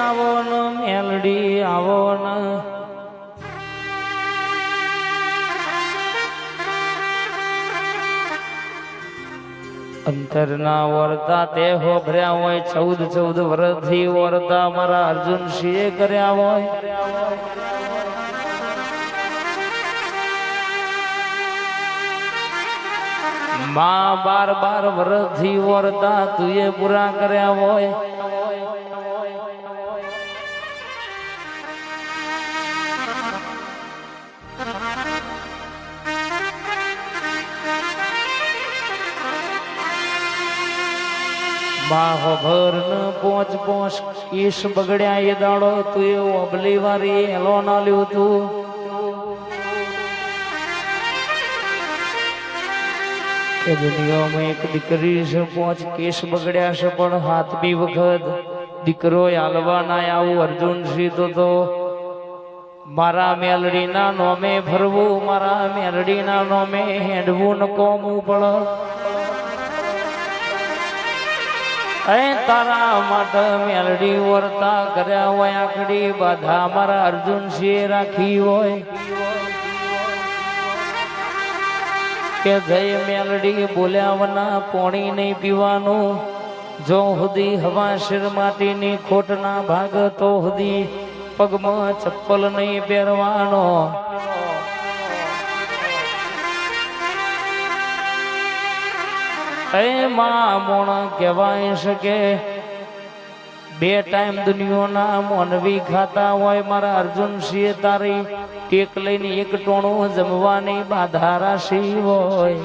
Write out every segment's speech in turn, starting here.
આવો ને મેલડી આવો ને અંતરના વરતા તે હોભર્યા હોય 14 વર્ષથી વરતા મારા અર્જુન સિંહે કર્યા હોય માં 12 વર્ષથી વરતા તુએ પૂરા કર્યા હોય બાહભર ન પોચ કેસ બગડ્યા એ દાડો તું એવું અબલી વારી હેલો ના લ્યું તું કે દુનિયામાં એક દીકરી છે 5 કેસ બગડ્યા છે પણ હાથમી વખત દીકરો હાલવા ના આવું અર્જુન સિંહ તો મારા મેલડીના નોમે ફરવું મારા મેલડીના નોમે હેડવું ન કોમવું પડે તારા માટે મેલડી વર્તા કર્યા હોય આકડી બાધા મારા અર્જુન સિંહ રાખી હોય કે જય મેલડી બોલ્યા વના પોણી નહીં પીવાનું જો સુધી હવા શિર માટીની ખોટ ના ભાગ તો સુધી પગમાં ચપ્પલ નહીં પહેરવાનો માં મોણ કહેવાય શકે 2 ટાઈમ દુનિયાના મોનવી ખાતા હોય મારા અર્જુન સિંહ તારી ટેક લઈને 1 ટોણું જમવાની બાધા રાશી હોય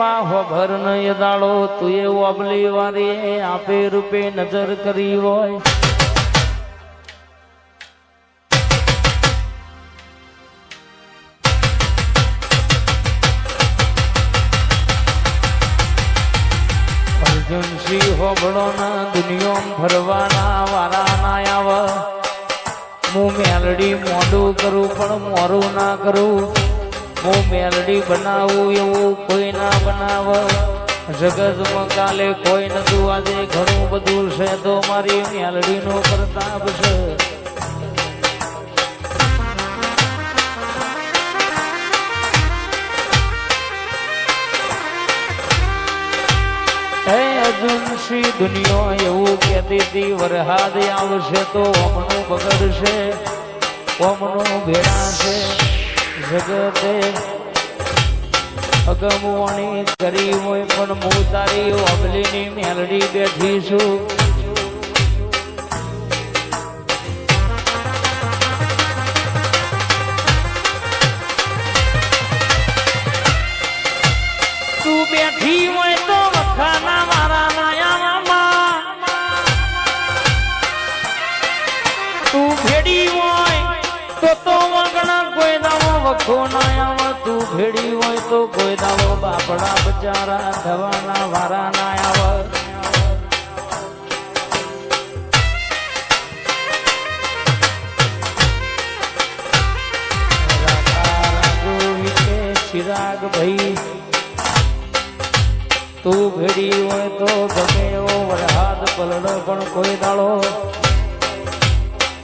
માં હોભર ન દાડો તું એવું અબલી વારી આપે રૂપે નજર કરી હોય અર્જુન સિંહ હોબળો ના દુનિયા ફરવાના વારા ના આવ હું મેલડી મોઢું કરું પણ મોરું ના કરું હું મેલડી બનાવું એવું કોઈ ના બનાવ જગતમાં કાલે કોઈ નતું આજે ઘણું બધું છે તો મારી મેલડી નો પ્રતાપ છે અર્જુન સિંહ દુનિયા એવું કહેતી હતી વરહાદ આવશે તો ઓમનું બગડશે ઓમનું ભેળાશે જગતે અગમવાણી કરી હોય પણ હું તારી અબલીની મેલડી બેઠી છું તું બેઠી હોય તો વખાના મારા નાયામાં તું ભેડી હોય તો વગણા કોઈ દાવો વખો નાયામાં તું ભેડી હોય તો કોઈ દાવો બાપડા બચારા થવાના વારા નાયાવ ચિરાગ ભાઈ તું ભેડી હોય તો ગમે એવો વરહાદ પલડો પણ કોઈ દાડો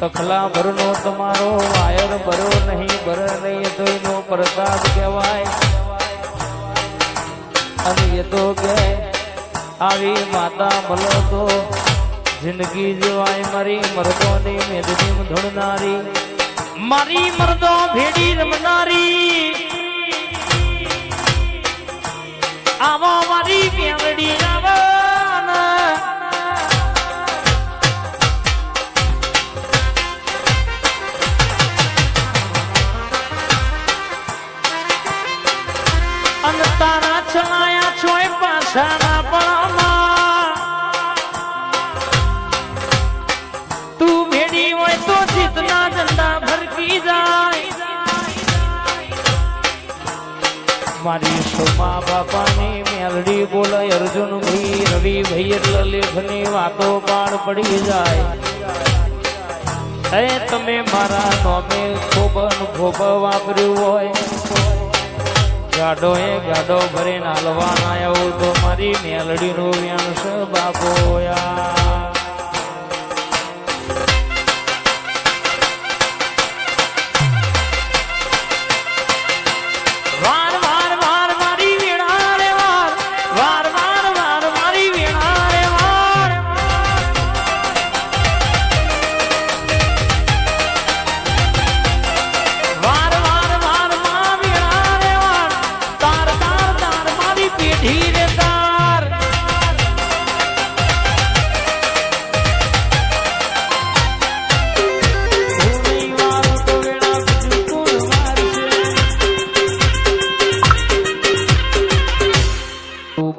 તખલા ભરનો તમારો વાયર ભરો નહીં ભર નહીં તો એનો પ્રસાદ કહેવાય અને એ તો કે આવી માતા મળો તો જિંદગી જીવાય મારી મર્દોની મેદની ધૂણનારી મારી મર્દો ભેડી રમનારી આવો મારી મેલડી આવો અને તારા છલાયા છોય પાછાના પળામાં તું ભેડી હોય તો જીતના ઝંડા ભરકી જાય મારી સોમા બાપાની મેલડી બોલે અર્જુન ભાઈ રવિ ભાઈ એટલે લેખની વાતો પાર પડી જાય તમે મારા નોમે ખૂબ વાપર્યું હોય ગાડો એ ગાડો ભરીને હાલવાના આવું તો મારી મેલડીનું વ્યાણસ બાપોયા.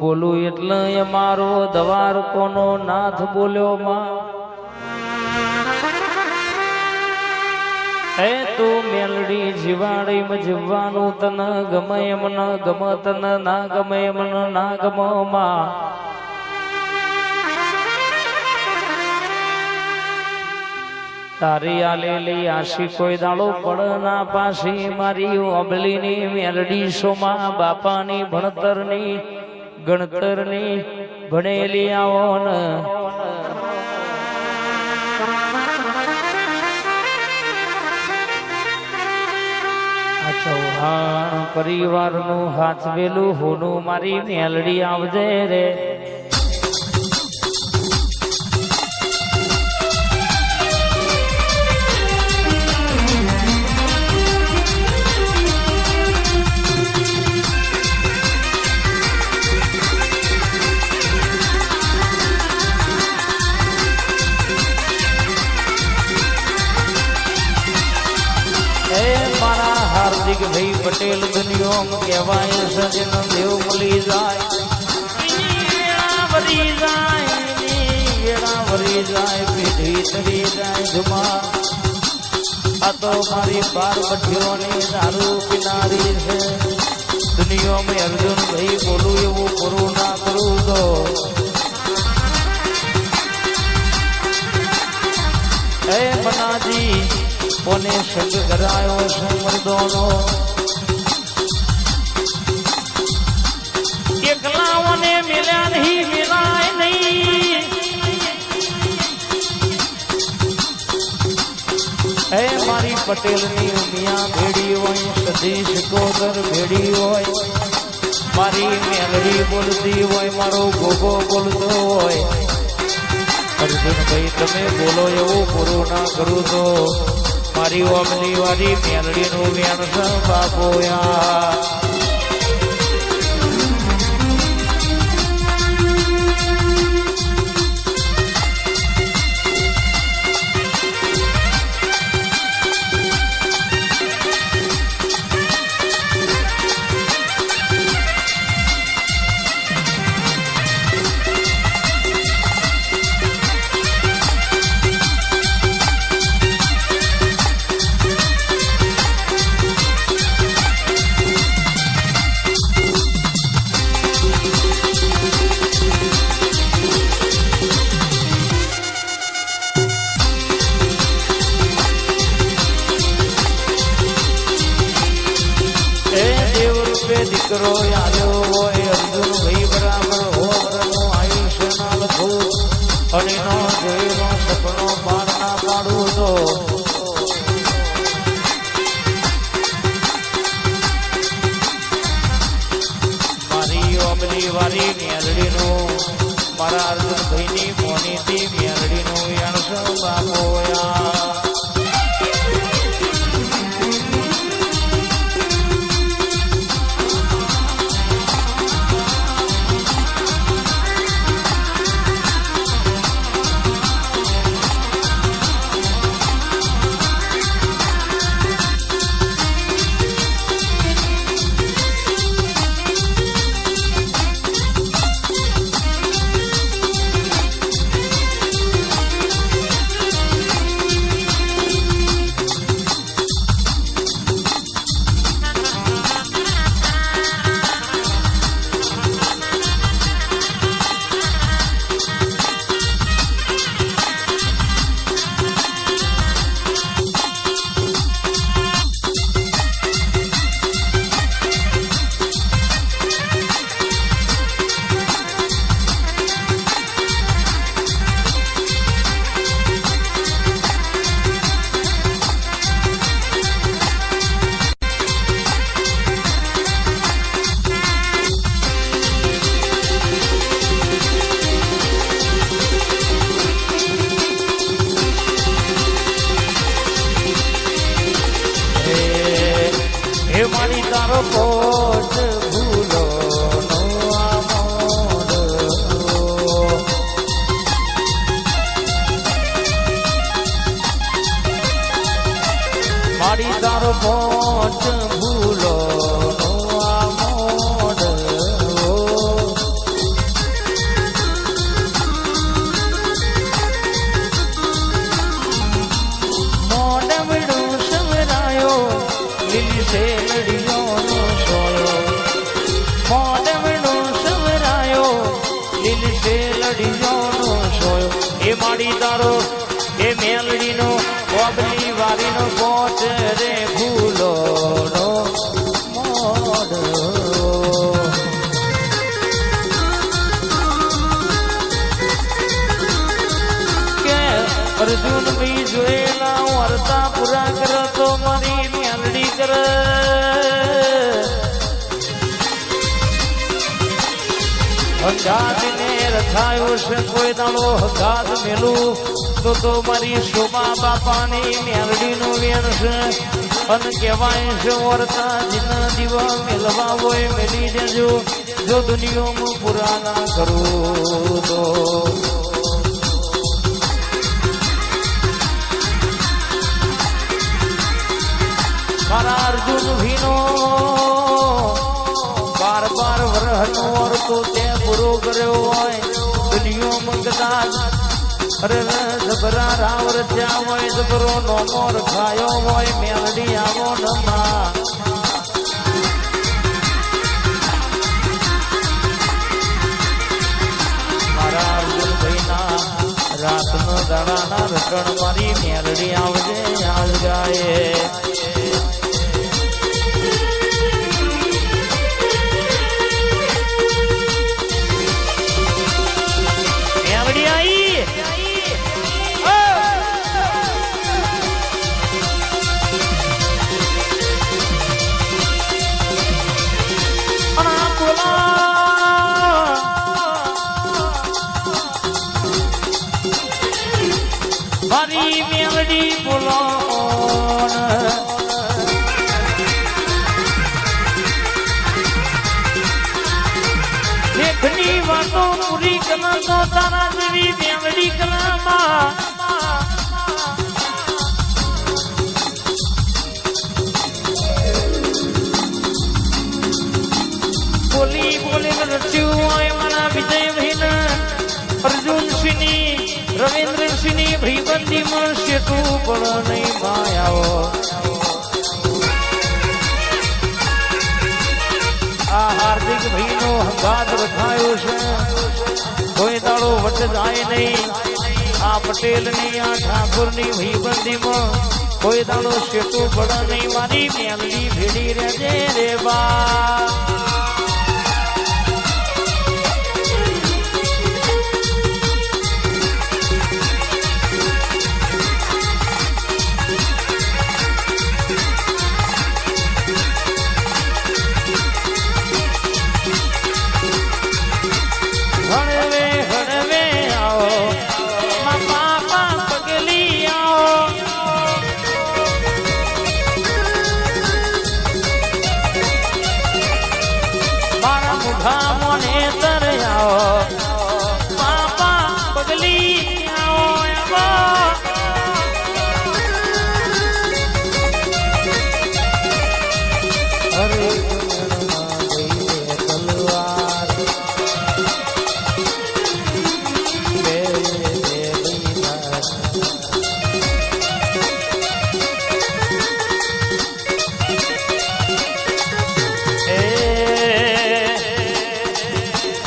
બોલું એટલે મારો દવાર કોનો નાથ બોલ્યો માં. હે તું મેલડી જીવાડી માં જીવવાનું તને ગમે એમ ન ગમ તને ના ગમે એમ ના ગમ માં. તારી આલેલી આશી કોઈ દાડો પડ ના પાછી મારી ઓબલીની મેલડી સોમાં બાપાની ભણતરની ગણતરની ભણેલી આવો ને આ ચૌહાણ પરિવારનું હાચવેલું હોનું મારી મેલડી આવજે રે. હાર્દિક ભાઈ પટેલ દુનિયામાં કહેવાય સજન દેવ મળી જાય વરી જાય પીઠી તરી જાય ધુમા. આ તો મારી બાર બઠીઓની દારૂ કિનારી છે. દુનિયામાં અર્જુન ભાઈ બોલું એવું કરું ના કરું તો હે મનાજી કોને સંગ કરાયો છે મર્દોનો. એકલાઓને મિલ્યા નહીં મિલાય નહીં. હે મારી પટેલની મિયા ભેડી હોય સતીશ ગોદર ભેડી હોય મારી મેલડી બોલતી હોય મારો ગોગો બોલતો હોય. અર્જુનભાઈ તમે બોલો એવું પૂરું ના કરું તો મારી ઓમની વાળી મેલડીનું વ્યાણસ બાપોયા. દીકરો આવ્યો હોય અર્જુન ભાઈ બરાબર હોવાનું આયુષ્ય ના લખું અને નો જોઈનો સપનો બાર ના પાડું તો મારી ઓબલી વાળી મેલડીનું મારા અર્જુન ભાઈની મોનીથી મેલડીનું યણસ બાપોયા. મારી તારો કોટ ભૂલો નો આ મોડ મારી તારો કોટ ભૂલો નો આ મોડ મોડવડું સમરાયો લીલી શેરડીઓનો સોયો મોડવડું સમરાયો લીલી શેરડીઓનો સોયો એ માડી તારો એ મેલડીનો કોબલી વારીનો કોટ રે ભૂલો નો મોડ કે અર્જુન બી જોયેલા વર્તા પૂરા કરતો મારી મેલડી કર હંગાતીને રખાયો છે કોઈ દાડો હંગાત મેલું તો મારી શોભા બાપાની મેલડીનું વેણ છે અને કહેવાય છે વર્તા જીના દીવા મેલવા હોય મેલી દેજો જો દુનિયામાં પૂરા ના કરું તો મારા અર્જુન ભીનો બાર વરહનો વર્તો તે પૂરો કર્યો હોય દુનિયામાં કદાચ અરે જબરા રાવર ત્યાં હોય જબરો નોમો રખાયો હોય મેલડી આવો નમા મારા અર્જુન ભાઈના રાતનો દાડાના રકણ મારી મેલડી આવજે આવ જાય મારી મેલડી બોલો લેખની વાતો પૂરી કલા તો તારા જેવી મેલડી કલામાં બોલી રચ્યું હોય મારા વિજયભાઈ અર્જુન સિંહની રવિન્દ્રસિંહની ભાઈબંધીમાં શેતું પણ નહીં માયાઓ આ હાર્દિક ભાઈનો હંગાત રખાયો છે કોઈ દાડો વટ જાય નહીં આ પટેલની આ ઠાકોરની ભાઈબંધીમાં કોઈ દાડો શેતું પણ નહીં મારી મેલડી ભેડી રહેજે રે બા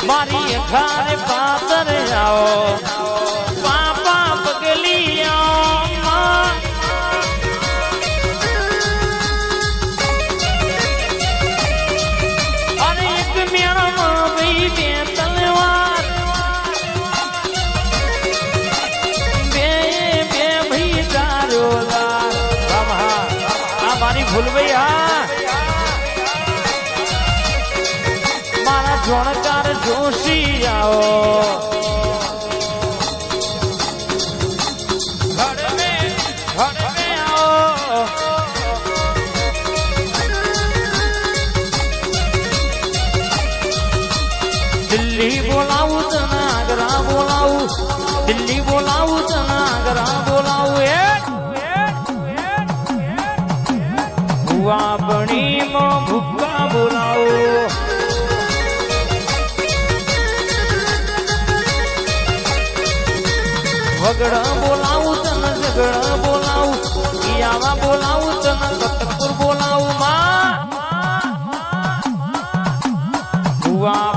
મારી ઘર પાદર આવો પાપા પગલી આવો અને એક મેળામાં ભાઈ બે તલવાર બે ભાઈ તારો આ મારી ભૂલ ભાઈ હા મારા જોણકાર જોશી આવો ઘડવે આવો દિલ્હી બોલાવું તનાગરા બોલાવું દિલ્હી બોલાવું તનાગરા બોલાવું ભુવા બણીમાં ભૂકા બોલાવું વગડા બોલાવું તને ઝગડા બોલાવું ઈયાવા બોલાવું તને કતકપુર બોલાવું માં ભુવા